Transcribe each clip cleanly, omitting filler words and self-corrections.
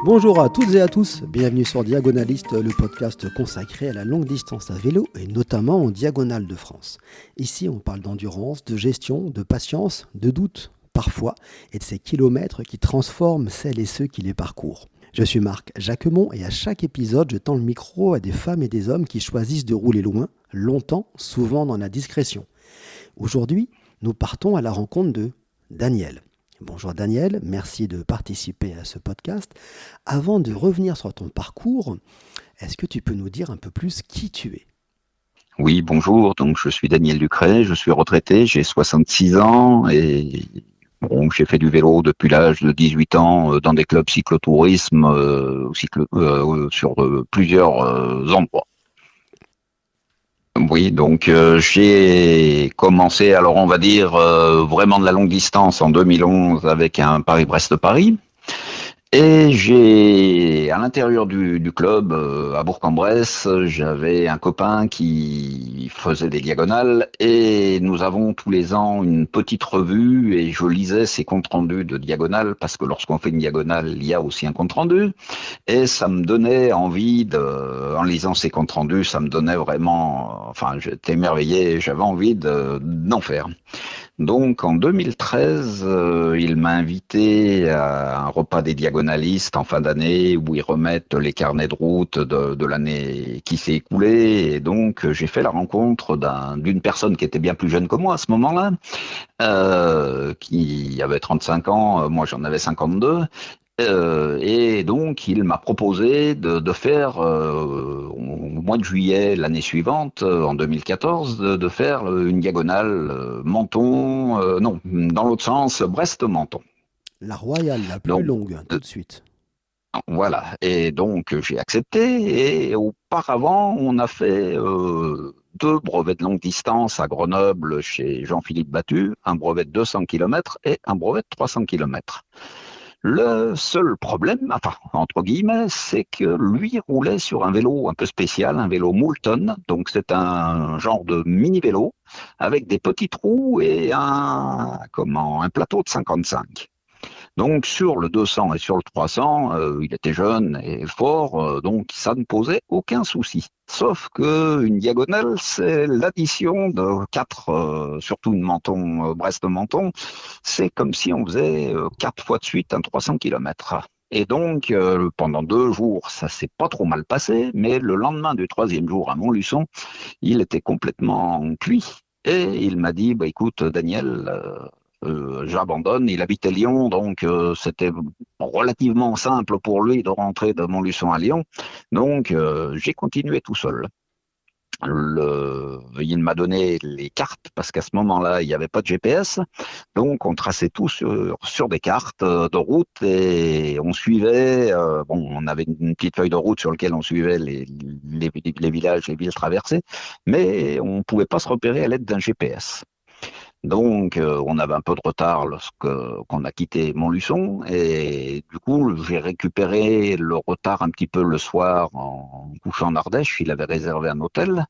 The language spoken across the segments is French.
Bonjour à toutes et à tous, bienvenue sur Diagonaliste, le podcast consacré à la longue distance à vélo et notamment en diagonale de France. Ici, on parle d'endurance, de gestion, de patience, de doute, parfois, et de ces kilomètres qui transforment celles et ceux qui les parcourent. Je suis Marc Jacquemont et à chaque épisode, je tends le micro à des femmes et des hommes qui choisissent de rouler loin, longtemps, souvent dans la discrétion. Aujourd'hui, nous partons à la rencontre de Danielle. Bonjour Danielle, merci de participer à ce podcast. Avant de revenir sur ton parcours, est-ce que tu peux nous dire un peu plus qui tu es ? Oui, bonjour, donc je suis Daniel Ducret, je suis retraité, j'ai 66 ans et j'ai fait du vélo depuis l'âge de 18 ans dans des clubs cyclotourisme sur plusieurs endroits. Oui, donc j'ai commencé, alors on va dire vraiment de la longue distance en 2011 avec un Paris-Brest-Paris. Et j'ai, à l'intérieur du club, à Bourg-en-Bresse, j'avais un copain qui faisait des diagonales et nous avons tous les ans une petite revue et je lisais ses comptes rendus de diagonales parce que lorsqu'on fait une diagonale, il y a aussi un compte rendu et ça me donnait envie en lisant ses comptes rendus, ça me donnait vraiment, j'étais émerveillé, j'avais envie d'en faire. Donc en 2013, il m'a invité à un repas des diagonalistes en fin d'année où ils remettent les carnets de route de l'année qui s'est écoulée. Et donc j'ai fait la rencontre d'une personne qui était bien plus jeune que moi à ce moment-là, qui avait 35 ans, moi j'en avais 52. Et donc, il m'a proposé de faire, au mois de juillet l'année suivante, en 2014, de faire une diagonale Menton, non, dans l'autre sens, Brest-Menton. La royale, la plus Donc, longue, tout de suite. voilà. Et donc, j'ai accepté. Et auparavant, on a fait deux brevets de longue distance à Grenoble chez Jean-Philippe Battu, un brevet de 200 km et un brevet de 300 km. Le seul problème, entre guillemets, c'est que lui roulait sur un vélo un peu spécial, un vélo Moulton. Donc c'est un genre de mini-vélo avec des petits trous et un plateau de 55. Donc sur le 200 et sur le 300, il était jeune et fort, donc ça ne posait aucun souci. Sauf que une diagonale, c'est l'addition de quatre, surtout une Menton, Brest-Menton, c'est comme si on faisait 4 fois de suite un 300 km. Et donc, pendant 2 jours, ça s'est pas trop mal passé, mais le lendemain du troisième jour à Montluçon, il était complètement cuit. Et il m'a dit, écoute, Daniel, j'abandonne. Il habitait Lyon, donc c'était relativement simple pour lui de rentrer de Montluçon à Lyon. Donc, j'ai continué tout seul. Il m'a donné les cartes parce qu'à ce moment-là, il n'y avait pas de GPS. Donc, on traçait tout sur des cartes de route et on suivait. On avait une petite feuille de route sur laquelle on suivait les villages, les villes traversées, mais on ne pouvait pas se repérer à l'aide d'un GPS. Donc, on avait un peu de retard qu'on a quitté Montluçon et du coup, j'ai récupéré le retard un petit peu le soir en couchant en Ardèche. Il avait réservé un hôtel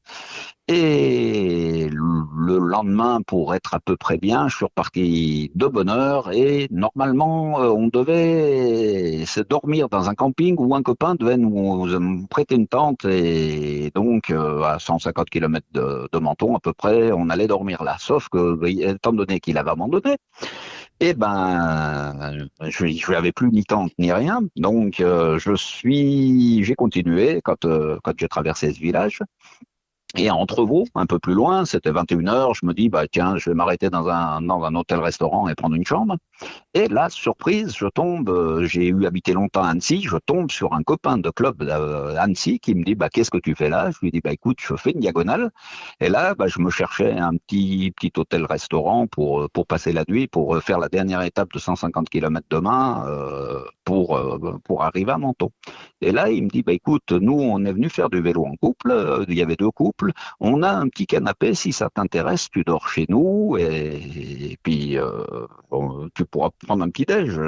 et le lendemain, pour être à peu près bien, je suis reparti de bonne heure et normalement, on devait se dormir dans un camping où un copain devait nous prêter une tente et donc à 150 km de Menton à peu près, on allait dormir là. Sauf que, étant donné qu'il avait abandonné, je n'avais plus ni tente ni rien. Donc, j'ai continué quand j'ai traversé ce village. Et à Entrevaux, un peu plus loin, c'était 21h, je me dis, tiens, je vais m'arrêter dans un hôtel-restaurant et prendre une chambre. Et là, surprise, j'ai eu habité longtemps à Annecy, je tombe sur un copain de club d'Annecy qui me dit, qu'est-ce que tu fais là? Je lui dis, écoute, je fais une diagonale. Et là, je me cherchais un petit hôtel-restaurant pour passer la nuit, pour faire la dernière étape de 150 km demain, pour arriver à Menton. Et là, il me dit, écoute, nous, on est venu faire du vélo en couple, il y avait 2 couples, on a un petit canapé, si ça t'intéresse, tu dors chez nous, et puis tu pourras prendre un petit déj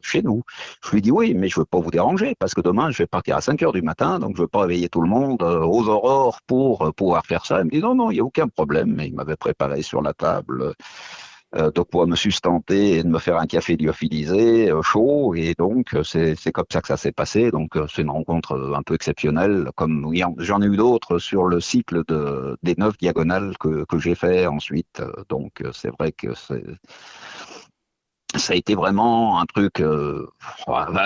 chez nous. Je lui dis, oui, mais je ne veux pas vous déranger, parce que demain, je vais partir à 5h du matin, donc je ne veux pas réveiller tout le monde aux aurores pour pouvoir faire ça. Il me dit, non, il n'y a aucun problème, et il m'avait préparé sur la table de quoi me sustenter et de me faire un café lyophilisé chaud. Et donc, c'est comme ça que ça s'est passé. Donc, c'est une rencontre un peu exceptionnelle, comme j'en ai eu d'autres sur le cycle des 9 diagonales que j'ai fait ensuite. Donc, c'est vrai que ça a été vraiment un truc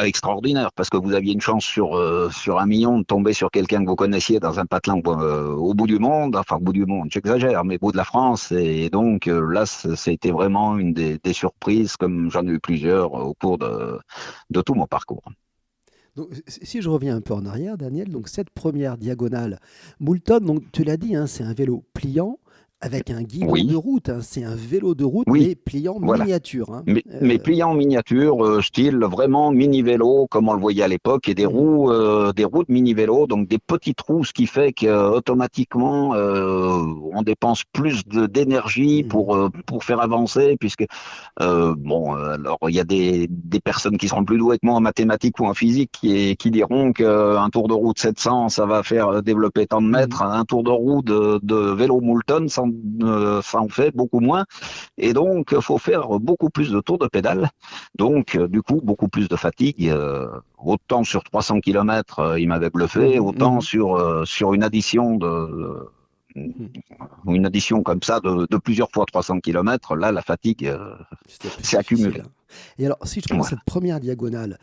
extraordinaire parce que vous aviez une chance sur 1 million de tomber sur quelqu'un que vous connaissiez dans un patelin au bout du monde, enfin au bout du monde, j'exagère, mais au bout de la France. Et donc là, ça a été vraiment une des surprises, comme j'en ai eu plusieurs au cours de tout mon parcours. Donc, si je reviens un peu en arrière, Daniel, donc cette première diagonale Moulton, donc tu l'as dit, hein, c'est un vélo pliant avec un guidon de Oui, route, hein, c'est un vélo de route oui, mais pliant voilà. miniature, hein. Mais plié en miniature, style vraiment mini-vélo, comme on le voyait à l'époque, et Mhm, des roues de mini-vélo, donc des petites roues, ce qui fait qu'automatiquement, on dépense plus d'énergie mhm, pour faire avancer, puisque alors il y a des personnes qui seront plus douées que moi en mathématiques ou en physique qui diront qu'un tour de roue de 700, ça va faire développer tant de mhm, mètres. Un tour de roue de vélo Moulton, ça en fait beaucoup moins. Et donc, il faut faire beaucoup plus de tours de pédale. Donc, du coup, beaucoup plus de fatigue. Autant sur 300 km, il m'avait bluffé, mhm, autant mhm, sur mhm. une addition comme ça de plusieurs fois 300 km, là, la fatigue C'était plus s'est difficile, accumulée. hein. Et alors, si je prends Voilà. cette première diagonale,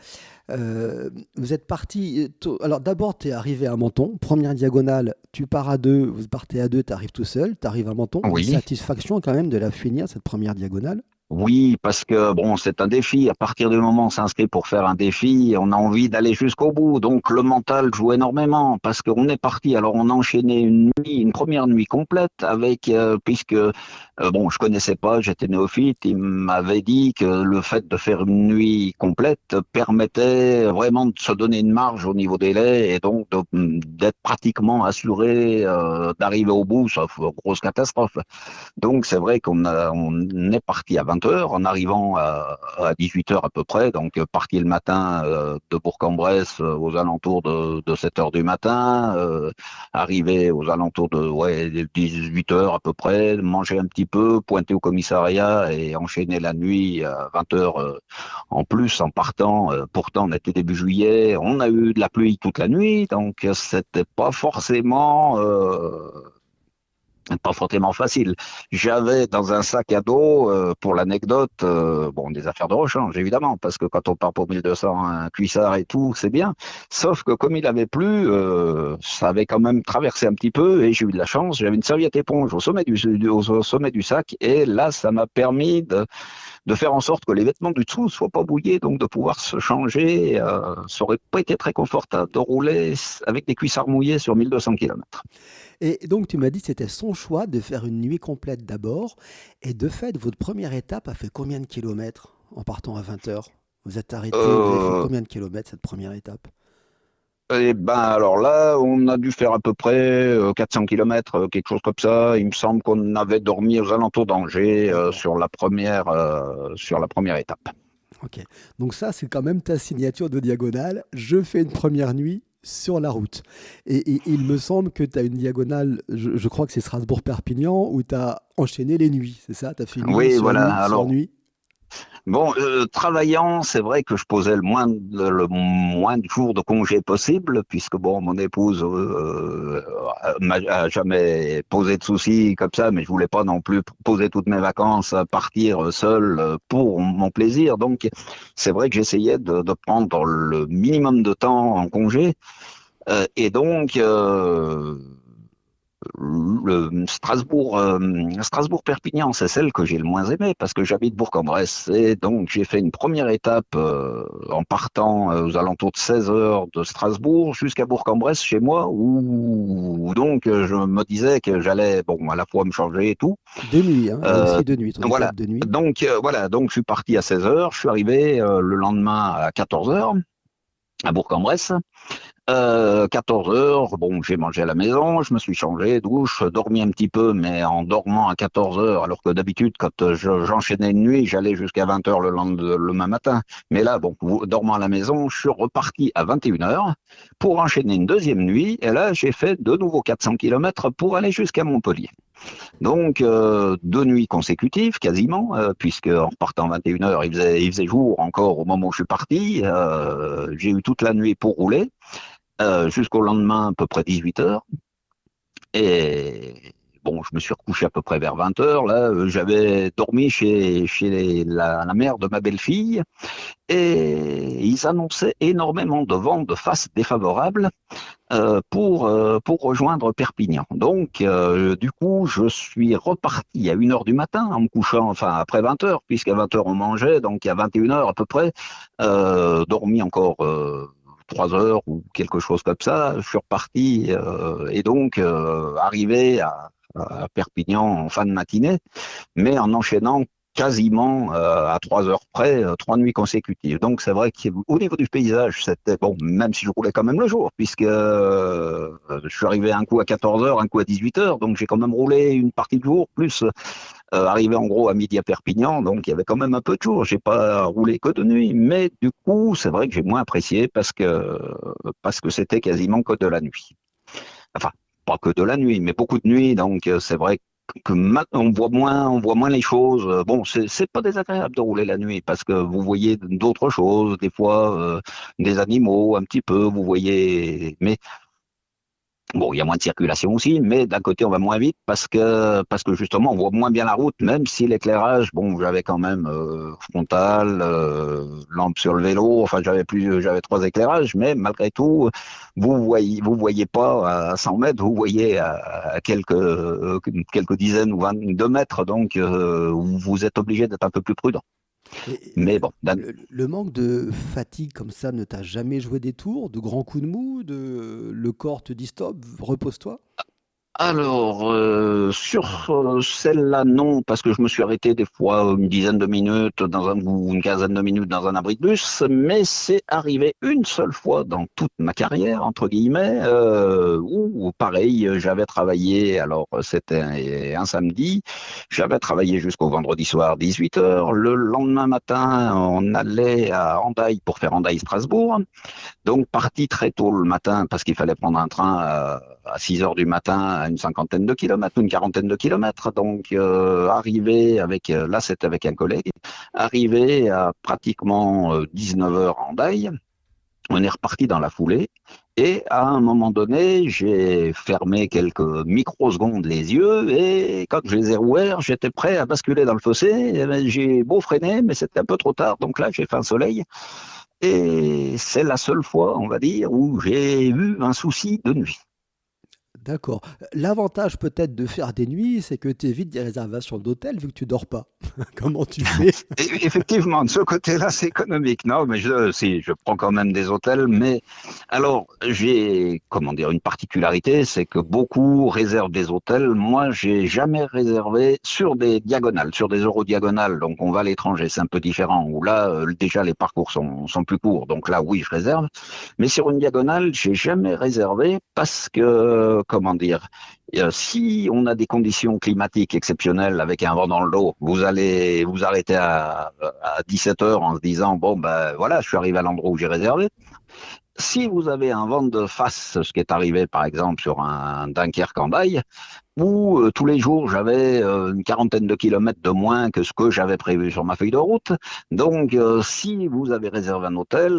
vous êtes parti. Alors, d'abord, tu es arrivé à Menton. Première diagonale, tu pars à deux, vous partez à deux, tu arrives tout seul, tu arrives à Menton. Une Oui. satisfaction quand même de la finir, cette première diagonale. Oui, parce que bon, c'est un défi. À partir du moment où on s'inscrit pour faire un défi, on a envie d'aller jusqu'au bout. Donc le mental joue énormément parce qu'on est parti. Alors on a enchaîné une première nuit complète avec, puisque bon, je connaissais pas, j'étais néophyte. Il m'avait dit que le fait de faire une nuit complète permettait vraiment de se donner une marge au niveau délai et donc d'être pratiquement assuré d'arriver au bout, sauf grosse catastrophe. Donc c'est vrai on est parti à 20 heures en arrivant à 18 heures à peu près. Donc parti le matin de Bourg-en-Bresse aux alentours de 7 heures du matin, arrivé aux alentours de 18 heures à peu près, manger un petit peu, pointer au commissariat et enchaîner la nuit à 20 heures en plus en partant. Pourtant on était début juillet, on a eu de la pluie toute la nuit, donc c'était pas forcément facile. J'avais dans un sac à dos, pour l'anecdote, bon, des affaires de rechange, évidemment, parce que quand on part pour 1200, un cuissard et tout, c'est bien. Sauf que comme il avait plu, ça avait quand même traversé un petit peu et j'ai eu de la chance. J'avais une serviette éponge au sommet du sac et là, ça m'a permis de faire en sorte que les vêtements du dessous ne soient pas bouillés, donc de pouvoir se changer. Ça aurait pas été très confortable de rouler avec des cuissards mouillés sur 1200 km. Et donc, tu m'as dit que c'était son choix de faire une nuit complète d'abord. Et de fait, votre première étape a fait combien de kilomètres en partant à 20 heures? Vous êtes arrêté, vous avez fait Euh, combien de kilomètres cette première étape? Eh ben alors là, on a dû faire à peu près 400 km, quelque chose comme ça. Il me semble qu'on avait dormi aux alentours d'Angers D'accord. sur la première étape. Ok. Donc ça, c'est quand même ta signature de diagonale. Je fais une première nuit sur la route. Et il me semble que tu as une diagonale, je crois que c'est Strasbourg-Perpignan, où tu as enchaîné les nuits. C'est ça? Tu as fait nuit Oui, sur voilà. nuit sur Alors nuit? bon, travaillant, c'est vrai que je posais le moins de jours de congé possible, puisque bon, mon épouse m'a jamais posé de soucis comme ça, mais je voulais pas non plus poser toutes mes vacances à partir seul pour mon plaisir. Donc, c'est vrai que j'essayais de prendre le minimum de temps en congé, et donc. Le Strasbourg-Perpignan, c'est celle que j'ai le moins aimée parce que j'habite Bourg-en-Bresse. Et donc, j'ai fait une première étape en partant aux alentours de 16 heures de Strasbourg jusqu'à Bourg-en-Bresse chez moi, où donc je me disais que j'allais, bon, à la fois me changer et tout. De nuit, hein. Il y a Euh, aussi de nuit, ton voilà. étape de nuit. Donc je suis parti à 16 heures, je suis arrivé le lendemain à 14 heures à Bourg-en-Bresse. 14 heures, bon, j'ai mangé à la maison, je me suis changé, douche, dormi un petit peu, mais en dormant à 14 heures, alors que d'habitude, quand j'enchaînais une nuit, j'allais jusqu'à 20 heures le lendemain matin. Mais là, bon, dormant à la maison, je suis reparti à 21 heures pour enchaîner une deuxième nuit, et là, j'ai fait de nouveau 400 km pour aller jusqu'à Montpellier. Donc, 2 nuits consécutives, quasiment, puisque en repartant 21h, il faisait jour encore au moment où je suis parti. J'ai eu toute la nuit pour rouler, jusqu'au lendemain, à peu près 18h. Et bon, je me suis recouché à peu près vers 20h. Là, j'avais dormi chez la mère de ma belle-fille et ils annonçaient énormément de vent de face défavorable pour rejoindre Perpignan. Donc, du coup, je suis reparti à 1h du matin en me couchant, enfin après 20h, puisqu'à 20h on mangeait, donc à 21h à peu près, dormi encore 3 heures ou quelque chose comme ça. Je suis reparti et donc arrivé à Perpignan en fin de matinée, mais en enchaînant quasiment à 3 heures près, 3 nuits consécutives. Donc c'est vrai qu'au niveau du paysage, c'était bon, même si je roulais quand même le jour, puisque je suis arrivé un coup à 14 heures, un coup à 18 heures, donc j'ai quand même roulé une partie du jour, plus arrivé en gros à midi à Perpignan, donc il y avait quand même un peu de jour. J'ai pas roulé que de nuit, mais du coup, c'est vrai que j'ai moins apprécié parce que c'était quasiment que de la nuit. Enfin, pas que de la nuit, mais beaucoup de nuit, donc c'est vrai que maintenant on voit moins les choses. Bon, c'est pas désagréable de rouler la nuit parce que vous voyez d'autres choses, des fois des animaux un petit peu, vous voyez, mais bon, il y a moins de circulation aussi, mais d'un côté, on va moins vite parce que justement, on voit moins bien la route, même si l'éclairage, bon, j'avais quand même frontal, lampe sur le vélo, enfin, j'avais 3 éclairages, mais malgré tout, vous voyez pas à 100 mètres, vous voyez à quelques dizaines ou 22 mètres, donc vous êtes obligé d'être un peu plus prudent. Et Mais bon, le manque de fatigue comme ça ne t'a jamais joué des tours, de grands coups de mou, le corps te dit stop, repose-toi? alors, sur celle-là, non, parce que je me suis arrêté des fois une dizaine de minutes ou une quinzaine de minutes dans un abri de bus, mais c'est arrivé une seule fois dans toute ma carrière, entre guillemets, où, pareil, j'avais travaillé, alors c'était un samedi, j'avais travaillé jusqu'au vendredi soir, 18 heures. Le lendemain matin, on allait à Hendaye pour faire Hendaye-Strasbourg. Donc, parti très tôt le matin parce qu'il fallait prendre un train à 6 heures du matin à une cinquantaine de kilomètres, une quarantaine de kilomètres. Donc, arrivé là c'était avec un collègue, arrivé à pratiquement 19 heures en Daille, on est reparti dans la foulée. Et à un moment donné, j'ai fermé quelques microsecondes les yeux et quand je les ai rouverts, j'étais prêt à basculer dans le fossé. Eh ben, j'ai beau freiner, mais c'était un peu trop tard. Donc là, j'ai fait un soleil. Et c'est la seule fois, on va dire, où j'ai eu un souci de nuit. D'accord. L'avantage peut-être de faire des nuits, c'est que tu évites des réservations d'hôtel vu que tu dors pas. Comment tu fais? Et effectivement, de ce côté-là, c'est économique. Non, mais si, je prends quand même des hôtels. Mais alors, j'ai, comment dire, une particularité, c'est que beaucoup réservent des hôtels. Moi, j'ai jamais réservé sur des diagonales, sur des eurodiagonales. Donc, on va à l'étranger, c'est un peu différent. Où là, déjà, les parcours sont plus courts. Donc là, oui, je réserve. Mais sur une diagonale, j'ai jamais réservé parce que, comment dire, si on a des conditions climatiques exceptionnelles avec un vent dans le dos, vous allez vous arrêter à 17 heures en se disant, bon, ben voilà, je suis arrivé à l'endroit où j'ai réservé. Si vous avez un vent de face, ce qui est arrivé par exemple sur un Dunkerque-Hendaye, où tous les jours j'avais une quarantaine de kilomètres de moins que ce que j'avais prévu sur ma feuille de route. Donc si vous avez réservé un hôtel,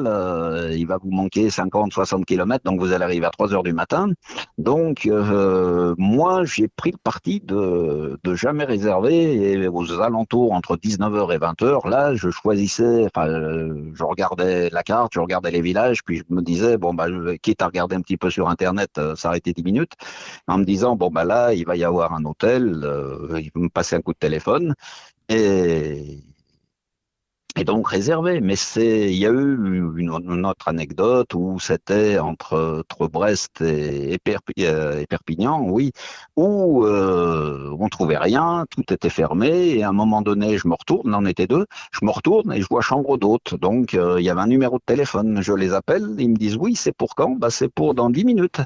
il va vous manquer 50, 60 kilomètres, donc vous allez arriver à 3 heures du matin. Donc moi j'ai pris le parti de jamais réserver et aux alentours entre 19 heures et 20 heures, là je choisissais, enfin je regardais la carte, je regardais les villages, puis je me disais, bon bah quitte à regarder un petit peu sur internet, s'arrêter 10 minutes, en me disant, bon bah là il va y avoir un hôtel, il va me passer un coup de téléphone et, et donc réservé. Mais il y a eu une autre anecdote où c'était entre Brest et Perpignan, oui, où on trouvait rien, tout était fermé et à un moment donné, je me retourne, on était deux, je me retourne et je vois chambre d'hôte. Donc il y avait un numéro de téléphone, je les appelle, ils me disent oui, c'est pour quand? Bah c'est pour dans 10 minutes.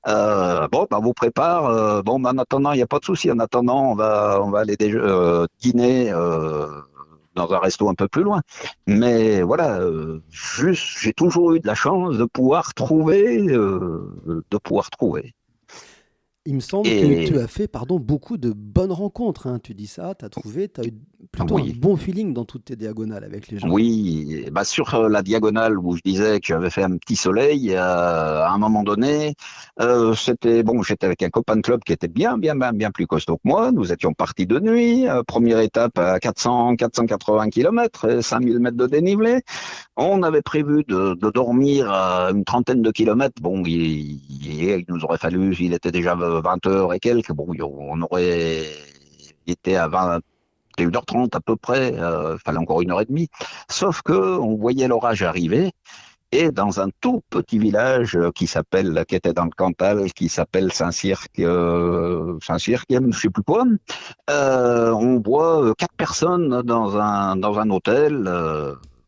Bon, bah, vous prépare. Bon, bah, en attendant, il n'y a pas de souci. En attendant, on va aller dîner dans un resto un peu plus loin. Mais voilà, juste, j'ai toujours eu de la chance de pouvoir trouver. Il me semble que tu Et as fait, pardon, beaucoup de bonnes rencontres, hein. Tu dis ça, tu as eu plutôt un oui, bon feeling dans toutes tes diagonales avec les gens. oui, bah sur la diagonale où je disais que j'avais fait un petit soleil, à un moment donné, c'était bon, j'étais avec un copain de club qui était bien plus costaud que moi. Nous étions partis de nuit, première étape à 480 km et 5000 mètres de dénivelé. On avait prévu de dormir à une trentaine de kilomètres. Bon, il nous aurait fallu, il était déjà 20 heures et quelques. Bon, on aurait été à 21h30 à peu près. Il fallait encore une heure et demie. Sauf que on voyait l'orage arriver. Et dans un tout petit village qui était dans le Cantal, qui s'appelle Saint-Cirque, Saint-Cirque, je sais plus quoi, on voit quatre personnes dans un hôtel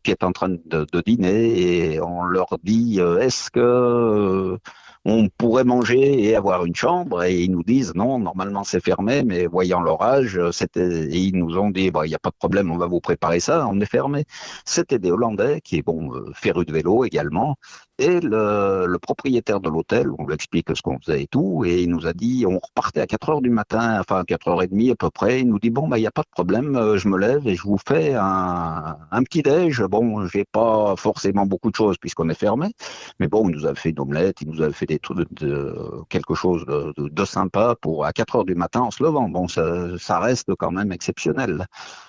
qui est en train de dîner et on leur dit est-ce que on pourrait manger et avoir une chambre et ils nous disent non, normalement c'est fermé, mais voyant l'orage, et ils nous ont dit bah il n'y a pas de problème, on va vous préparer ça, on est fermé. C'était des Hollandais qui est bon férus de vélo également. Et le propriétaire de l'hôtel, on lui explique ce qu'on faisait et tout, et il nous a dit, on repartait à 4 heures du matin, enfin à 4h30 à peu près, il nous dit, bon, bah, il n'y a pas de problème, je me lève et je vous fais un petit déj. Bon, j'ai pas forcément beaucoup de choses puisqu'on est fermé, mais bon, il nous a fait une omelette, il nous a fait des trucs quelque chose de sympa pour à 4 heures du matin en se levant. Bon, ça reste quand même exceptionnel.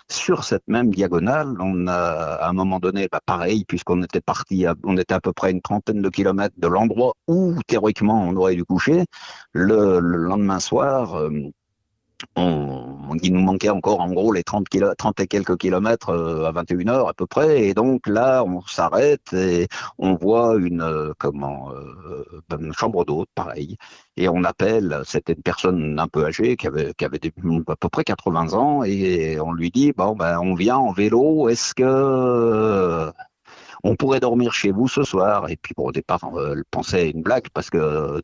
Sur cette même diagonale, on a à un moment donné, bah, pareil, puisqu'on était parti, on était à peu près une trentaine de kilomètres de l'endroit où théoriquement on aurait dû coucher. Le lendemain soir, il nous manquait encore en gros les 30 et quelques kilomètres à 21 heures à peu près. Et donc là, on s'arrête et on voit une chambre d'hôte, pareil. Et on appelle, c'était une personne un peu âgée qui avait à peu près 80 ans et on lui dit, bon, ben, on vient en vélo, est-ce que on pourrait dormir chez vous ce soir. Et puis, bon, au départ, elle pensait à une blague parce que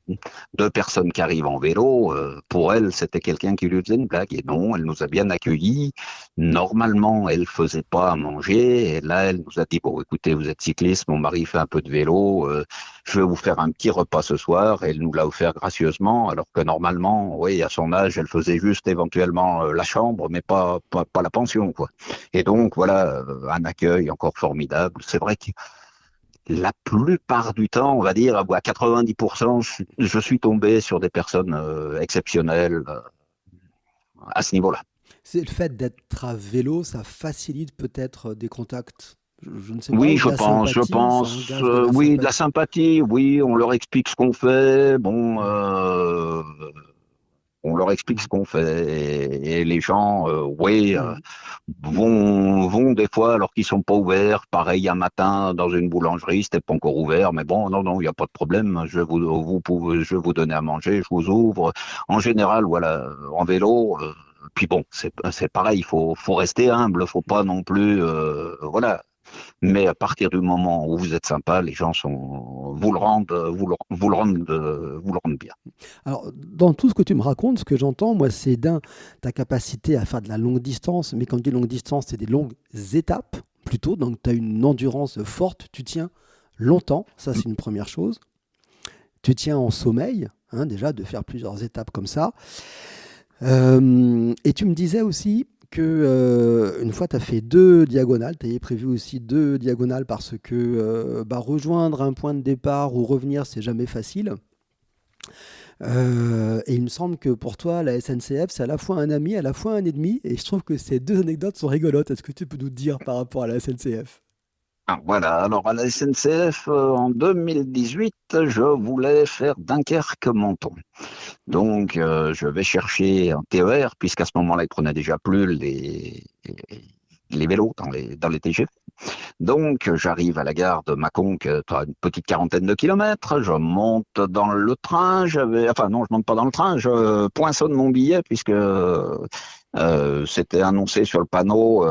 deux personnes qui arrivent en vélo, pour elle, c'était quelqu'un qui lui faisait une blague. Et non, elle nous a bien accueillis. Normalement, elle faisait pas à manger. Et là, elle nous a dit, bon, écoutez, vous êtes cycliste, mon mari fait un peu de vélo, je vais vous faire un petit repas ce soir. Et elle nous l'a offert gracieusement, alors que normalement, oui, à son âge, elle faisait juste éventuellement la chambre, mais pas la pension, quoi. Et donc, voilà, un accueil encore formidable. C'est vrai que la plupart du temps, on va dire à 90%, je suis tombé sur des personnes exceptionnelles à ce niveau-là. C'est le fait d'être à vélo, ça facilite peut-être des contacts, je ne sais pas, Oui, ou de la je sympathie, ça pense, engage de la oui, de la sympathie. sympathie, oui, on leur explique ce qu'on fait, bon, Mhm. on leur explique ce qu'on fait, et les gens, oui, Mhm. vont des fois alors qu'ils sont pas ouverts. Pareil, un matin dans une boulangerie, c'était pas encore ouvert, mais bon, non, non, il n'y a pas de problème. Je vais vous donner à manger, je vous ouvre. En général, voilà, en vélo. Puis bon, c'est pareil, faut rester humble, faut pas non plus, voilà. Mais à partir du moment où vous êtes sympa, les gens vous le rendent, vous le rendent bien. Alors, dans tout ce que tu me racontes, ce que j'entends, moi, c'est ta capacité à faire de la longue distance, mais quand je dis longue distance, c'est des longues étapes, plutôt, donc tu as une endurance forte, tu tiens longtemps, ça c'est une première chose. Tu tiens en sommeil, hein, déjà, de faire plusieurs étapes comme ça. Et tu me disais aussi que une fois tu as fait deux diagonales, tu avais prévu aussi deux diagonales parce que rejoindre un point de départ ou revenir, c'est jamais facile. Et il me semble que pour toi, la SNCF, c'est à la fois un ami, à la fois un ennemi. Et je trouve que ces deux anecdotes sont rigolotes. Est-ce que tu peux nous dire par rapport à la SNCF? Ah, voilà, alors à la SNCF, en 2018, je voulais faire Dunkerque-Menton. Donc, je vais chercher un TER, puisqu'à ce moment-là, ils prenaient déjà plus les vélos dans les TGV. Donc, j'arrive à la gare de Mâcon, à une petite quarantaine de kilomètres. Je monte dans le train. Enfin non, je monte pas dans le train. Je poinçonne mon billet puisque c'était annoncé sur le panneau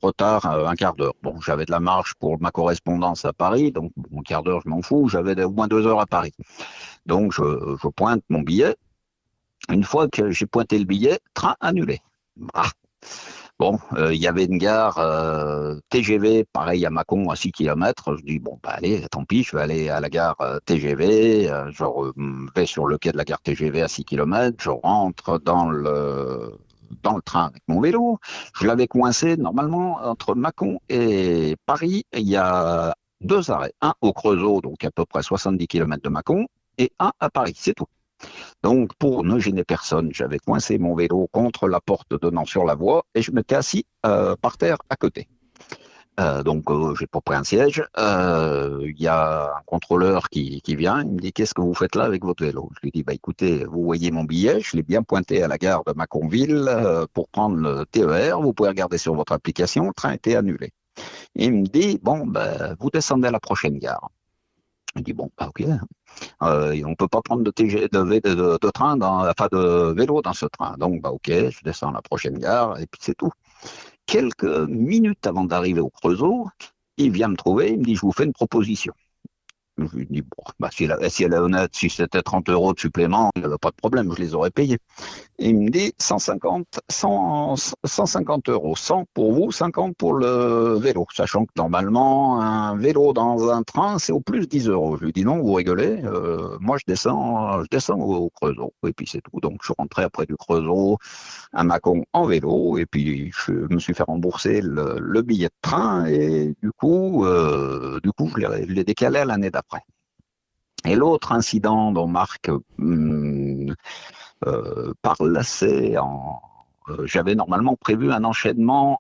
retard un quart d'heure. Bon, j'avais de la marge pour ma correspondance à Paris, donc un quart d'heure, je m'en fous. J'avais au moins 2 heures à Paris. Donc, je pointe mon billet. Une fois que j'ai pointé le billet, train annulé. Ah. Bon, il y avait une gare TGV, pareil à Mâcon, à 6 km. Je dis, bon, bah allez, tant pis, je vais aller à la gare TGV. Vais sur le quai de la gare TGV à 6 km. Je rentre dans le train avec mon vélo. Je l'avais coincé, normalement, entre Mâcon et Paris. Il y a deux arrêts. Un au Creusot, donc à peu près 70 km de Mâcon, et un à Paris, c'est tout. Donc, pour ne gêner personne, j'avais coincé mon vélo contre la porte donnant sur la voie et je m'étais assis par terre à côté. J'ai pas pris un siège. Il y a un contrôleur qui vient. Il me dit, qu'est-ce que vous faites là avec votre vélo? Je lui dis, bah écoutez, vous voyez mon billet, je l'ai bien pointé à la gare de Mâconville pour prendre le TER. Vous pouvez regarder sur votre application, le train a été annulé. Il me dit, bon, ben, vous descendez à la prochaine gare. Je dis, bon, bah, ok. On ne peut pas prendre de train, enfin de vélo dans ce train. Donc, bah, ok, je descends à la prochaine gare et puis c'est tout. Quelques minutes avant d'arriver au Creusot, il vient me trouver, il me dit, je vous fais une proposition. Je lui dis, bon, bah, si elle est honnête, si c'était 30 euros de supplément, il n'y avait pas de problème, je les aurais payés. Et il me dit 150 euros, 100 pour vous, 50 pour le vélo, sachant que normalement, un vélo dans un train, c'est au plus 10 euros. Je lui dis non, vous rigolez, moi je descends au Creusot, et puis c'est tout. Donc je suis rentré après du Creusot à Mâcon en vélo, et puis je me suis fait rembourser le billet de train, et je l'ai décalé à l'année d'après. Et l'autre incident dont Marc parle assez j'avais normalement prévu un enchaînement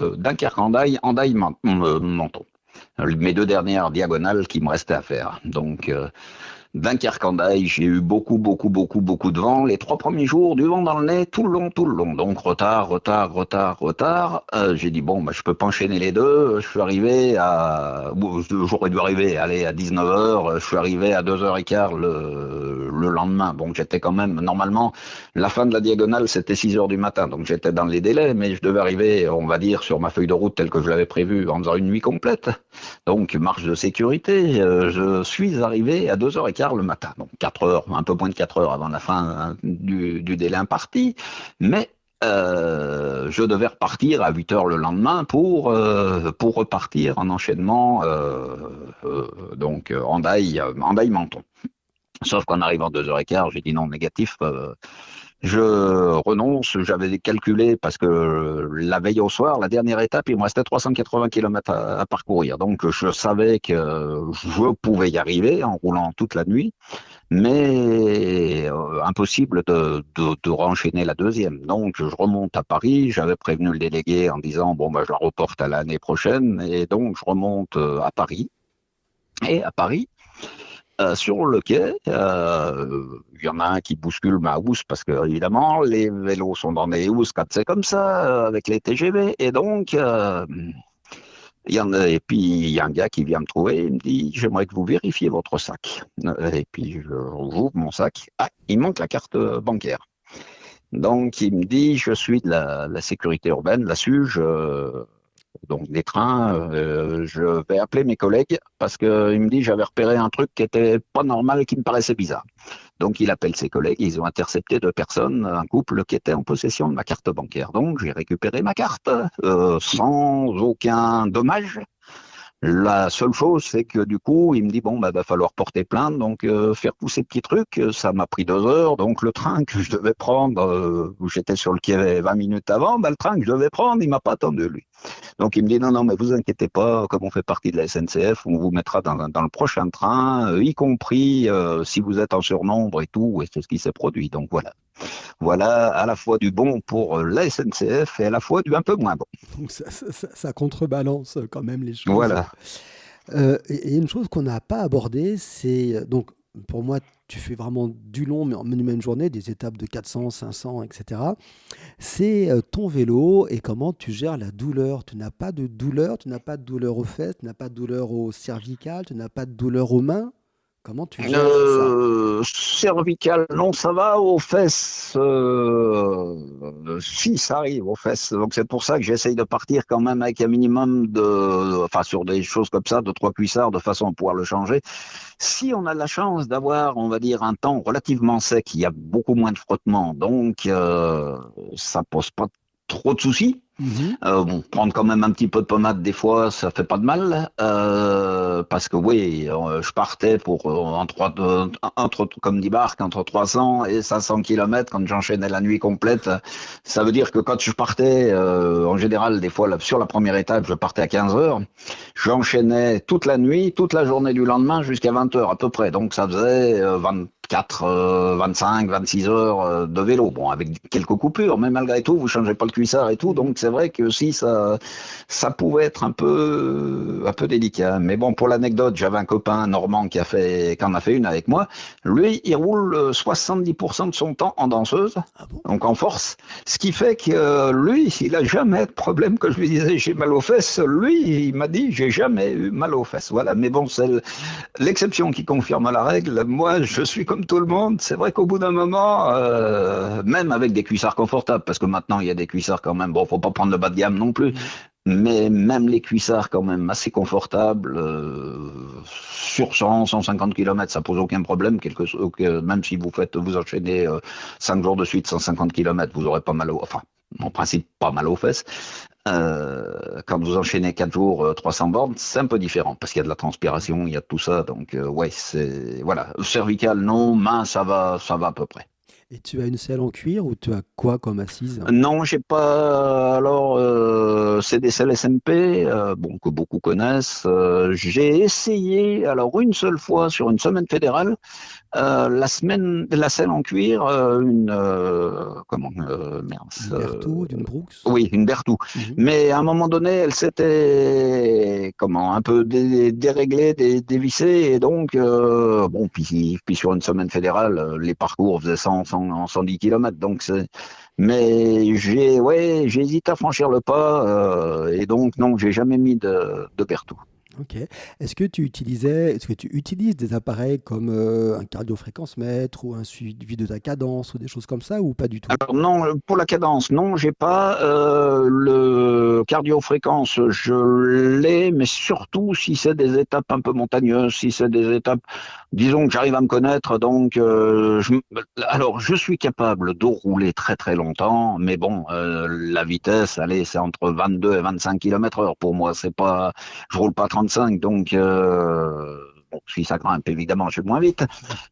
Dunkerque-Hendaye, Hendaye-Menton. Mes deux dernières diagonales qui me restaient à faire. Donc, Dunkerque-Hendaye, j'ai eu beaucoup de vent. Les 3 premiers jours, du vent dans le nez, tout le long. Donc, retard. J'ai dit, bon, bah, je peux pas enchaîner les deux. J'aurais dû arriver, aller à 19 heures. Je suis arrivé à 2h15 le lendemain. Bon, j'étais quand même, normalement, la fin de la diagonale, c'était 6 heures du matin. Donc, j'étais dans les délais, mais je devais arriver, on va dire, sur ma feuille de route telle que je l'avais prévue en faisant une nuit complète. Donc, marche de sécurité, je suis arrivé à 2h15 le matin. Donc, 4 heures, un peu moins de 4 heures avant la fin du délai imparti. Mais je devais repartir à 8 heures le lendemain pour repartir en enchaînement, Hendaye-Menton. Sauf qu'en arrivant à 2h15, j'ai dit non, négatif. Je renonce, j'avais calculé parce que la veille au soir, la dernière étape, il me restait 380 km à parcourir. Donc je savais que je pouvais y arriver en roulant toute la nuit, mais impossible de renchaîner la deuxième. Donc je remonte à Paris, j'avais prévenu le délégué en disant bon bah je la reporte à l'année prochaine, et donc je remonte à Paris. Et à Paris, sur le quai, il y en a un qui bouscule ma housse parce que évidemment les vélos sont dans des housses quand c'est comme ça avec les TGV, et donc et puis il y a un gars qui vient me trouver, il me dit j'aimerais que vous vérifiez votre sac. Et puis j'ouvre mon sac, il manque la carte bancaire. Donc il me dit je suis de la sécurité urbaine, la SUGE. Donc des trains, je vais appeler mes collègues parce qu'il me dit j'avais repéré un truc qui était pas normal, qui me paraissait bizarre. Donc il appelle ses collègues, ils ont intercepté 2 personnes, un couple qui était en possession de ma carte bancaire. Donc j'ai récupéré ma carte sans aucun dommage. La seule chose, c'est que du coup, il me dit bon, bah, va falloir porter plainte, donc faire tous ces petits trucs, ça m'a pris 2 heures. Donc le train que je devais prendre, où j'étais sur le quai 20 minutes avant, bah, le train que je devais prendre, il m'a pas attendu lui. Donc il me dit non, mais vous inquiétez pas, comme on fait partie de la SNCF, on vous mettra dans le prochain train, y compris si vous êtes en surnombre et tout, et c'est ce qui s'est produit. Donc voilà. Voilà à la fois du bon pour la SNCF et à la fois du un peu moins bon. Donc ça contrebalance quand même les choses. Voilà. Et une chose qu'on n'a pas abordée, c'est donc pour moi, tu fais vraiment du long, mais en une même journée, des étapes de 400, 500, etc. C'est ton vélo et comment tu gères la douleur. Tu n'as pas de douleur, aux fesses, tu n'as pas de douleur au cervical, tu n'as pas de douleur aux mains. Comment tu gères ça? Cervical, non, ça va aux fesses. Si, ça arrive aux fesses. Donc c'est pour ça que j'essaye de partir quand même avec un minimum enfin sur des choses comme ça, de 3 cuissards, de façon à pouvoir le changer. Si on a la chance d'avoir, on va dire, un temps relativement sec, il y a beaucoup moins de frottement, donc ça pose pas trop de soucis. Mhm. Bon, prendre quand même un petit peu de pommade des fois, ça fait pas de mal, parce que oui, je partais pour comme dit Marc, entre 300 et 500 kilomètres quand j'enchaînais la nuit complète. Ça veut dire que quand je partais, en général, des fois sur la première étape, je partais à 15 heures, j'enchaînais toute la nuit, toute la journée du lendemain jusqu'à 20 heures à peu près. Donc ça faisait 24, 25, 26 heures de vélo. Bon, avec quelques coupures, mais malgré tout, vous changez pas le cuissard et tout. Mhm. Donc c'est vrai que si ça pouvait être un peu délicat. Mais bon, pour l'anecdote, j'avais un copain normand qui en a fait une avec moi. Lui, il roule 70% de son temps en danseuse, Ah bon? donc en force. Ce qui fait que lui, il a jamais de problème. Que je lui disais j'ai mal aux fesses, lui, il m'a dit j'ai jamais eu mal aux fesses. Voilà. Mais bon, c'est l'exception qui confirme la règle. Moi, je suis comme tout le monde. C'est vrai qu'au bout d'un moment, même avec des cuissards confortables, parce que maintenant il y a des cuissards quand même. Bon, faut pas prendre le bas de gamme non plus, Mhm. mais même les cuissards quand même assez confortables, sur 100, 150 km, ça pose aucun problème. Même si vous enchaînez 5 jours de suite 150 km, vous aurez pas mal enfin, en principe pas mal aux fesses. Quand vous enchaînez 4 jours, 300 bornes, c'est un peu différent parce qu'il y a de la transpiration, il y a de tout ça. Donc, ouais, c'est, voilà. Cervical, non. Main, ça va à peu près. Et tu as une selle en cuir ou tu as quoi comme assise? Non, j'ai pas. Alors, c'est des SMP, bon, que beaucoup connaissent. J'ai essayé, alors une seule fois sur une semaine fédérale, la selle en cuir, merde, Une Berthoud, une Brooks? oui, une Berthoud. Mhm. Mais à un moment donné, elle s'était, comment, un peu déréglée, dévissée, et donc, bon, puis sur une semaine fédérale, les parcours faisaient 110 kilomètres, donc mais ouais, j'ai hésité à franchir le pas, et donc, non, j'ai jamais mis de Berthoud. Ok. Est-ce que tu utilises des appareils comme un cardiofréquence-mètre ou un suivi de ta cadence ou des choses comme ça ou pas du tout? Alors non, pour la cadence, non, j'ai pas le cardio-fréquence, je l'ai, mais surtout si c'est des étapes un peu montagneuses, si c'est des étapes, disons que j'arrive à me connaître, donc alors je suis capable de rouler très très longtemps, mais bon, la vitesse, allez, c'est entre 22 et 25 km heure pour moi, c'est pas, je roule pas 35, donc bon, si ça grimpe, évidemment, je vais moins vite,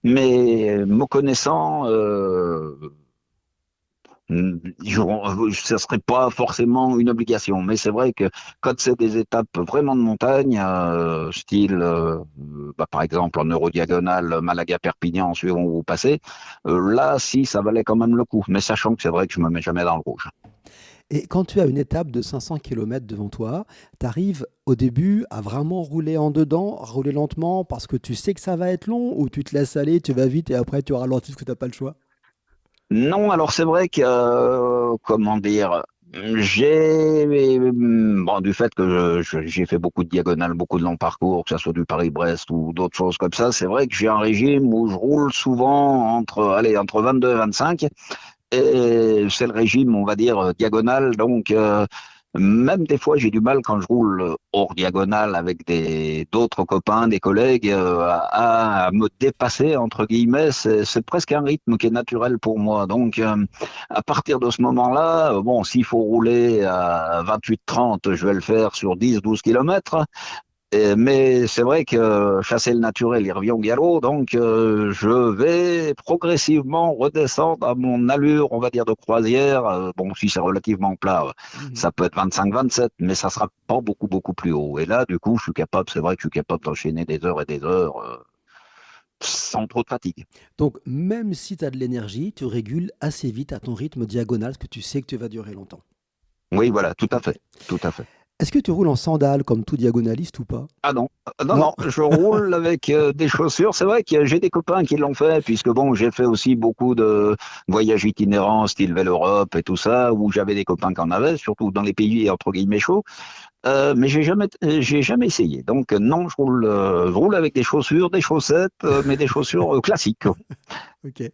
mais me connaissant. Ça serait pas forcément une obligation, mais c'est vrai que quand c'est des étapes vraiment de montagne, style, par exemple en eurodiagonale Malaga-Perpignan, suivant où vous passez, là, si, ça valait quand même le coup. Mais sachant que c'est vrai que je me mets jamais dans le rouge. Et quand tu as une étape de 500 km devant toi, tu arrives au début à vraiment rouler en dedans, à rouler lentement parce que tu sais que ça va être long ou tu te laisses aller, tu vas vite et après tu ralentis parce que tu n'as pas le choix? Non, alors c'est vrai que, comment dire, bon, du fait que j'ai fait beaucoup de diagonales, beaucoup de longs parcours, que ce soit du Paris-Brest ou d'autres choses comme ça, c'est vrai que j'ai un régime où je roule souvent entre 22 et 25. Et c'est le régime, on va dire, diagonal. Donc, même des fois, j'ai du mal quand je roule hors diagonale avec d'autres copains, des collègues, à me dépasser, entre guillemets. C'est presque un rythme qui est naturel pour moi. Donc, à partir de ce moment-là, bon, s'il faut rouler à 28-30, je vais le faire sur 10-12 kilomètres. Mais c'est vrai que chasser le naturel, il revient au galop, donc je vais progressivement redescendre à mon allure, on va dire, de croisière. Bon, si c'est relativement plat, Mhm. ça peut être 25-27, mais ça sera pas beaucoup, beaucoup plus haut. Et là, du coup, c'est vrai que je suis capable d'enchaîner des heures et des heures sans trop de fatigue. Donc même si tu as de l'énergie, tu régules assez vite à ton rythme diagonal parce que tu sais que tu vas durer longtemps. Oui, voilà, tout à Ok. fait, tout à fait. Est-ce que tu roules en sandales comme tout diagonaliste ou pas? Ah non, non, Non? non, je roule avec des chaussures. C'est vrai que j'ai des copains qui l'ont fait, puisque bon, j'ai fait aussi beaucoup de voyages itinérants, style Vel Europe et tout ça, où j'avais des copains qui en avaient, surtout dans les pays entre guillemets chauds. Mais j'ai jamais essayé. Donc non, je roule avec des chaussures, des chaussettes, mais des chaussures classiques. Ok.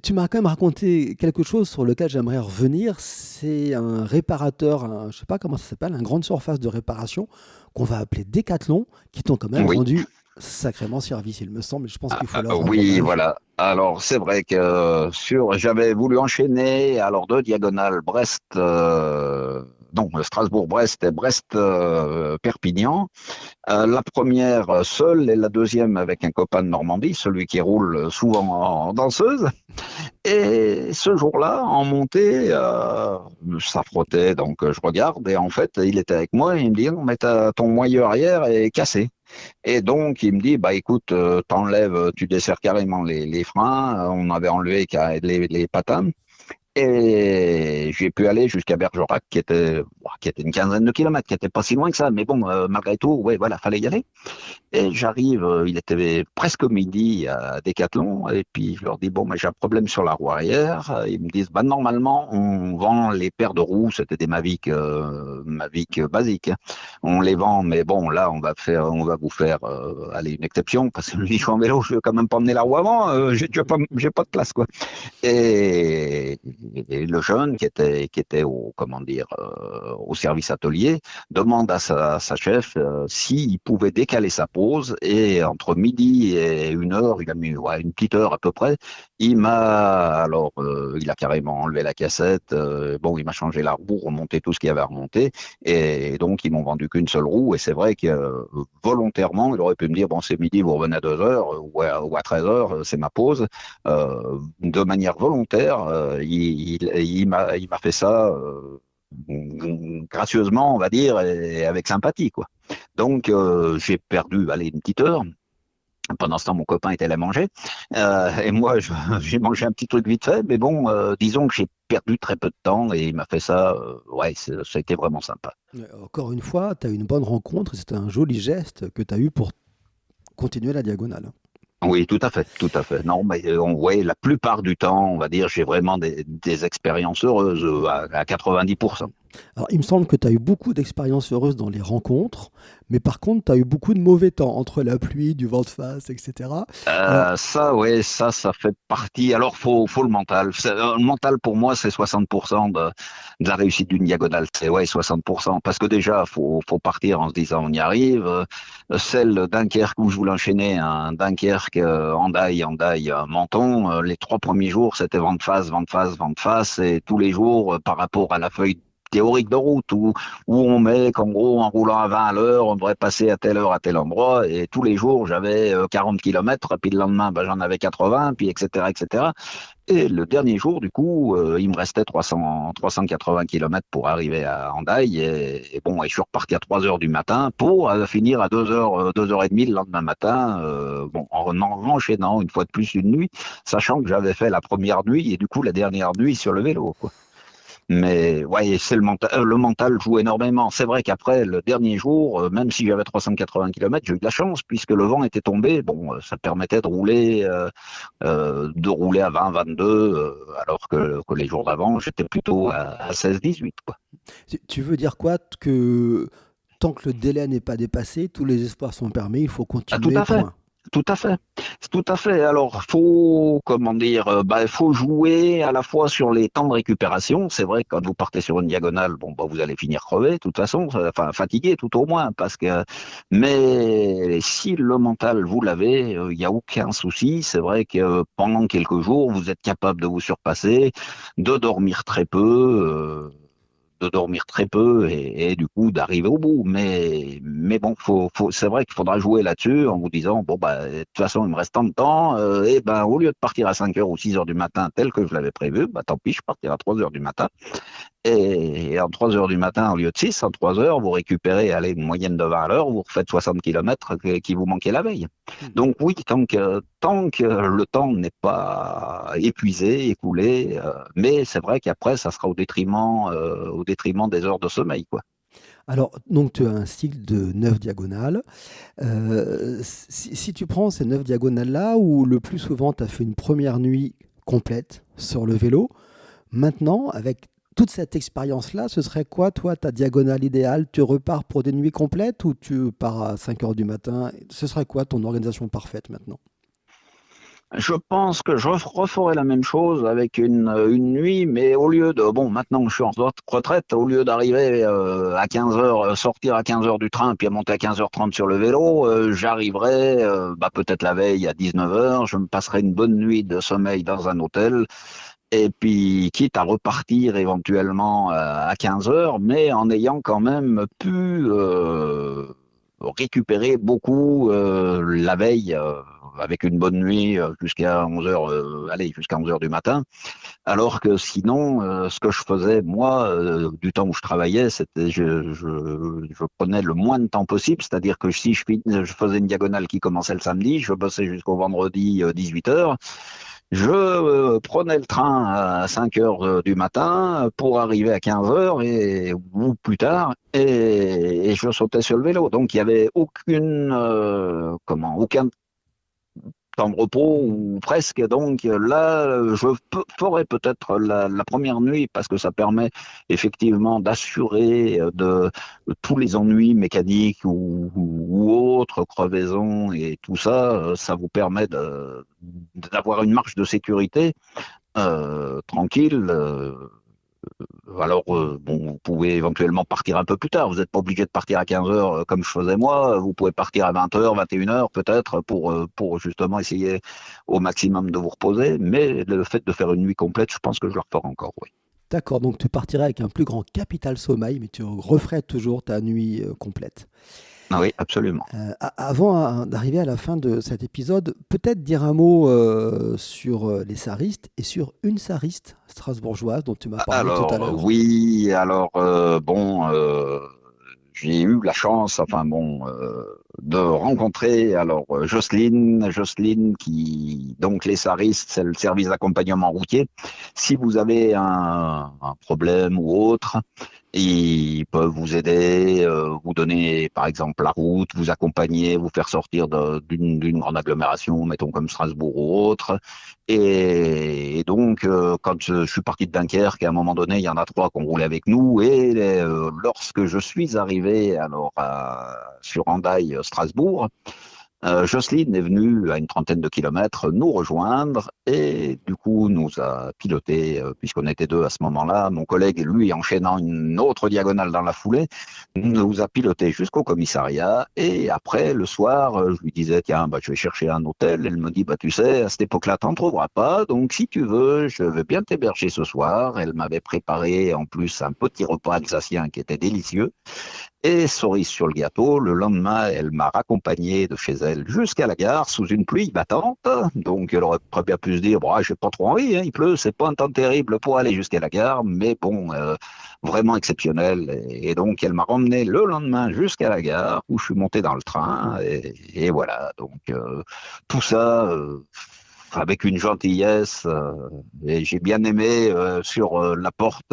Tu m'as quand même raconté quelque chose sur lequel j'aimerais revenir. C'est un réparateur, je sais pas comment ça s'appelle, un grande surface de réparation qu'on va appeler Decathlon, qui t'ont quand même Oui. rendu Sacrément service, il me semble. Je pense qu'il faut leur rendre Oui, hommage. voilà. Alors, c'est vrai que j'avais voulu enchaîner alors deux diagonales Brest, non, Strasbourg-Brest et Brest-Perpignan. La première seule et la deuxième avec un copain de Normandie, celui qui roule souvent en danseuse. Et ce jour-là, en montée, ça frottait, donc je regarde et en fait, il était avec moi et il me dit, non, mais ton moyeu arrière est cassé. Et donc, il me dit, bah écoute, t'enlèves, tu desserres carrément les freins. On avait enlevé les patins. Et j'ai pu aller jusqu'à Bergerac, qui était une quinzaine de kilomètres, qui était pas si loin que ça. Mais bon, malgré tout, ouais, voilà, fallait y aller. Et j'arrive, il était presque midi à Decathlon, et puis je leur dis, bon, mais j'ai un problème sur la roue arrière. Ils me disent, bah, normalement, on vend les paires de roues, c'était des Mavic basiques. On les vend, mais bon, là, on va vous faire, aller une exception, parce que je dis, je suis en vélo, je vais quand même pas emmener la roue avant, j'ai pas de place, quoi. Et, et le jeune qui était au, comment dire, au service atelier, demande à sa chef s'il pouvait décaler sa pause et entre midi et une heure, il a mis ouais, une petite heure à peu près, il a carrément enlevé la cassette, bon il m'a changé la roue, remonté tout ce qu'il y avait à remonter et donc ils m'ont vendu qu'une seule roue et c'est vrai que volontairement il aurait pu me dire bon c'est midi vous revenez à 2 heures ou à 13 heures c'est ma pause de manière volontaire il m'a fait ça gracieusement, on va dire, et avec sympathie, quoi. Donc, j'ai perdu, allez, une petite heure. Pendant ce temps, mon copain était allé manger. Et moi, j'ai mangé un petit truc vite fait. Mais bon, disons que j'ai perdu très peu de temps et il m'a fait ça. Ouais, ça a été vraiment sympa. Encore une fois, tu as eu une bonne rencontre, c'est un joli geste que tu as eu pour continuer la diagonale. Oui, tout à fait, tout à fait. Non, mais ouais, la plupart du temps, on va dire, j'ai vraiment des expériences heureuses à 90%. Alors, il me semble que tu as eu beaucoup d'expériences heureuses dans les rencontres, mais par contre, tu as eu beaucoup de mauvais temps entre la pluie, du vent de face, etc. Alors, Ça, ouais, ça fait partie. Alors, faut le mental. Le mental, pour moi, c'est 60% de la réussite d'une diagonale. C'est, ouais, 60%. Parce que déjà, faut partir en se disant, on y arrive. Celle de Dunkerque où je voulais enchaîner, un Dunkerque, Hendaye, Menton, les 3 premiers jours, c'était vent de face, vent de face, vent de face. Et tous les jours, par rapport à la feuille théorique de route où on met qu'en gros, en roulant à 20 à l'heure, on devrait passer à telle heure à tel endroit. Et tous les jours, j'avais 40 kilomètres, puis le lendemain, ben, j'en avais 80, puis etc., etc. Et le dernier jour, du coup, il me restait 380 kilomètres pour arriver à Hendaye. Et bon, et je suis reparti à 3 heures du matin pour finir à 2 heures, 2 heures et demie le lendemain matin, bon, en enchaînant une fois de plus une nuit, sachant que j'avais fait la première nuit et du coup la dernière nuit sur le vélo, quoi. Mais ouais, c'est le mental joue énormément. C'est vrai qu'après le dernier jour, même si j'avais 380 kilomètres, j'ai eu de la chance puisque le vent était tombé. Bon, ça permettait de rouler à 20, 22, alors que les jours d'avant, j'étais plutôt à 16, 18, quoi. tu veux dire quoi? Que tant que le délai n'est pas dépassé, tous les espoirs sont permis, il faut Ah, tout continuer, à fait. point. Tout à fait, tout à fait. Alors, faut, comment dire, bah, faut jouer à la fois sur les temps de récupération. C'est vrai que quand vous partez sur une diagonale, bon, bah, vous allez finir crevé, de toute façon, enfin fatigué tout au moins, parce que. Mais si le mental vous l'avez, il n'y a aucun souci. C'est vrai que pendant quelques jours, vous êtes capable de vous surpasser, de dormir très peu. De dormir très peu et du coup d'arriver au bout. Mais bon, c'est vrai qu'il faudra jouer là-dessus en vous disant, bon, bah, de toute façon, il me reste tant de temps, et ben, au lieu de partir à 5 heures ou 6 heures du matin, tel que je l'avais prévu, bah, tant pis, je partirai à 3 heures du matin. Et en 3 heures du matin, au lieu de 6, en 3 heures, vous récupérez, allez, une moyenne de 20 à l'heure, vous refaites 60 kilomètres qui vous manquaient la veille. Mhm. Donc oui, tant que le temps n'est pas épuisé, écoulé, mais c'est vrai qu'après, ça sera au détriment des heures de sommeil, quoi. Alors, donc tu as un cycle de 9 diagonales. Si tu prends ces 9 diagonales-là, où le plus souvent tu as fait une première nuit complète sur le vélo, maintenant, avec toute cette expérience-là, ce serait quoi, toi, ta diagonale idéale? Tu repars pour des nuits complètes ou tu pars à 5 heures du matin? Ce serait quoi ton organisation parfaite maintenant? Je pense que je referai la même chose avec une nuit, mais au lieu de, bon, maintenant que je suis en retraite, au lieu d'arriver à 15 heures, sortir à 15 heures du train, puis à monter à 15h30 sur le vélo, j'arriverai peut-être la veille à 19 heures, je me passerai une bonne nuit de sommeil dans un hôtel, et puis quitte à repartir éventuellement à 15 heures, mais en ayant quand même pu récupérer beaucoup la veille. Avec une bonne nuit jusqu'à 11 heures, allez, jusqu'à 11 heures du matin. Alors que sinon, ce que je faisais, moi, du temps où je travaillais, c'était je prenais le moins de temps possible, c'est-à-dire que si je faisais une diagonale qui commençait le samedi, je bossais jusqu'au vendredi 18 heures. Je prenais le train à 5 heures du matin pour arriver à 15 heures ou plus tard et je sautais sur le vélo. Donc il n'y avait aucun temps de repos ou presque. Donc là, ferai peut-être la première nuit parce que ça permet effectivement d'assurer de tous les ennuis mécaniques ou autres, crevaisons et tout ça. Ça vous permet d'avoir une marge de sécurité tranquille. Alors, bon, vous pouvez éventuellement partir un peu plus tard. Vous n'êtes pas obligé de partir à 15 heures comme je faisais moi. Vous pouvez partir à 20 heures, 21 heures peut-être pour justement essayer au maximum de vous reposer. Mais le fait de faire une nuit complète, je pense que je le referai encore, oui. D'accord, donc tu partirais avec un plus grand capital sommeil, mais tu referais toujours ta nuit complète. Ah oui, absolument. Avant d'arriver à la fin de cet épisode, peut-être dire un mot sur les saristes et sur une sariste strasbourgeoise dont tu m'as parlé tout à Alors, l'heure. oui, alors, bon, j'ai eu la chance, enfin bon, de rencontrer alors Jocelyne qui donc les SARIS, c'est le service d'accompagnement routier. Si vous avez un problème ou autre, ils peuvent vous aider, vous donner par exemple la route, vous accompagner, vous faire sortir d'une grande agglomération, mettons comme Strasbourg ou autre. Et donc, quand je suis parti de Dunkerque, à un moment donné, il y en a trois qui ont roulé avec nous. Et lorsque je suis arrivé alors sur Hendaye, Strasbourg, Jocelyne est venue à une trentaine de kilomètres nous rejoindre et du coup nous a piloté, puisqu'on était deux à ce moment-là. Mon collègue, lui, enchaînant une autre diagonale dans la foulée, nous a piloté jusqu'au commissariat et après, le soir, je lui disais, tiens, je vais chercher un hôtel. Elle me dit, tu sais, à cette époque-là, t'en trouveras pas, donc si tu veux, je veux bien t'héberger ce soir. Elle m'avait préparé en plus un petit repas alsacien qui était délicieux. Et cerise sur le gâteau, le lendemain, elle m'a raccompagné de chez elle jusqu'à la gare sous une pluie battante. Donc, elle aurait très bien pu se dire, bon, j'ai pas trop envie, hein, il pleut, c'est pas un temps terrible pour aller jusqu'à la gare, mais bon, vraiment exceptionnel. Et donc, elle m'a ramené le lendemain jusqu'à la gare où je suis monté dans le train. Et voilà, donc tout ça. Avec une gentillesse, et j'ai bien aimé sur la porte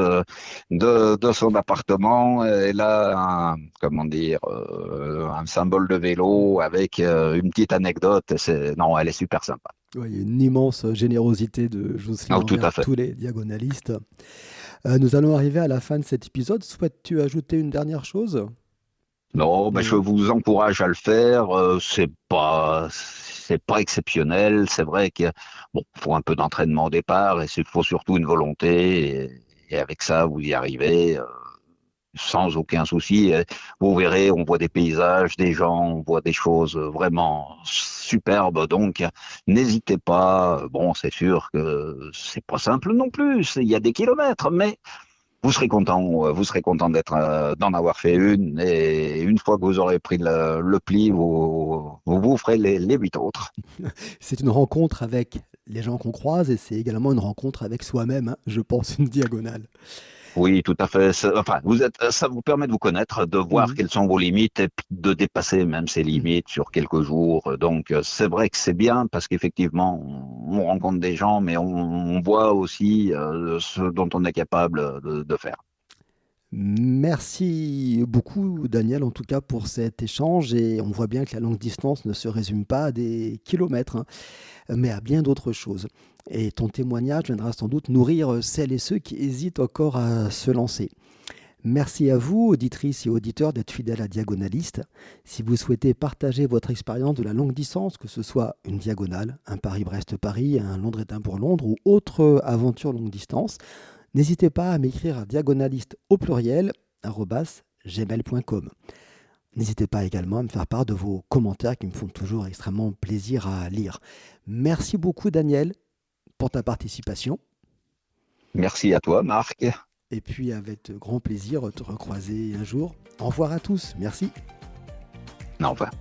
de son appartement. Elle a comment dire, un symbole de vélo avec une petite anecdote. Non, elle est super sympa. Ouais, il y a une immense générosité de Jocelyne Oh, tout envers à fait. tous les diagonalistes. Nous allons arriver à la fin de cet épisode. Souhaites-tu ajouter une dernière chose? Non, je Non. vous encourage à le faire. C'est pas exceptionnel. C'est vrai qu'il bon, faut un peu d'entraînement au départ et il faut surtout une volonté. Et avec ça, vous y arrivez. Sans aucun souci. Vous verrez, on voit des paysages, des gens, on voit des choses vraiment superbes. Donc, n'hésitez pas. Bon, c'est sûr que c'est pas simple non plus. Il y a des kilomètres, mais vous serez content d'en avoir fait une. Et une fois que vous aurez pris le pli, vous ferez les 8 autres. C'est une rencontre avec les gens qu'on croise et c'est également une rencontre avec soi-même, hein, je pense, une diagonale. Oui, tout à fait. Enfin, ça vous permet de vous connaître, de voir Mhm. quelles sont vos limites et puis de dépasser même ces Mhm. limites sur quelques jours. Donc, c'est vrai que c'est bien parce qu'effectivement, on rencontre des gens, mais on voit aussi ce dont on est capable de faire. Merci beaucoup, Daniel, en tout cas, pour cet échange. Et on voit bien que la longue distance ne se résume pas à des kilomètres, hein, mais à bien d'autres choses. Et ton témoignage viendra sans doute nourrir celles et ceux qui hésitent encore à se lancer. Merci à vous, auditrices et auditeurs, d'être fidèles à Diagonaliste. Si vous souhaitez partager votre expérience de la longue distance, que ce soit une diagonale, un Paris-Brest-Paris, un Londres-Édimbourg-Londres ou autre aventure longue distance, n'hésitez pas à m'écrire à diagonaliste au pluriel @gmail.com. N'hésitez pas également à me faire part de vos commentaires qui me font toujours extrêmement plaisir à lire. Merci beaucoup Daniel pour ta participation. Merci à toi, Marc. Et puis avec grand plaisir te recroiser un jour. Au revoir à tous. Merci. Au revoir.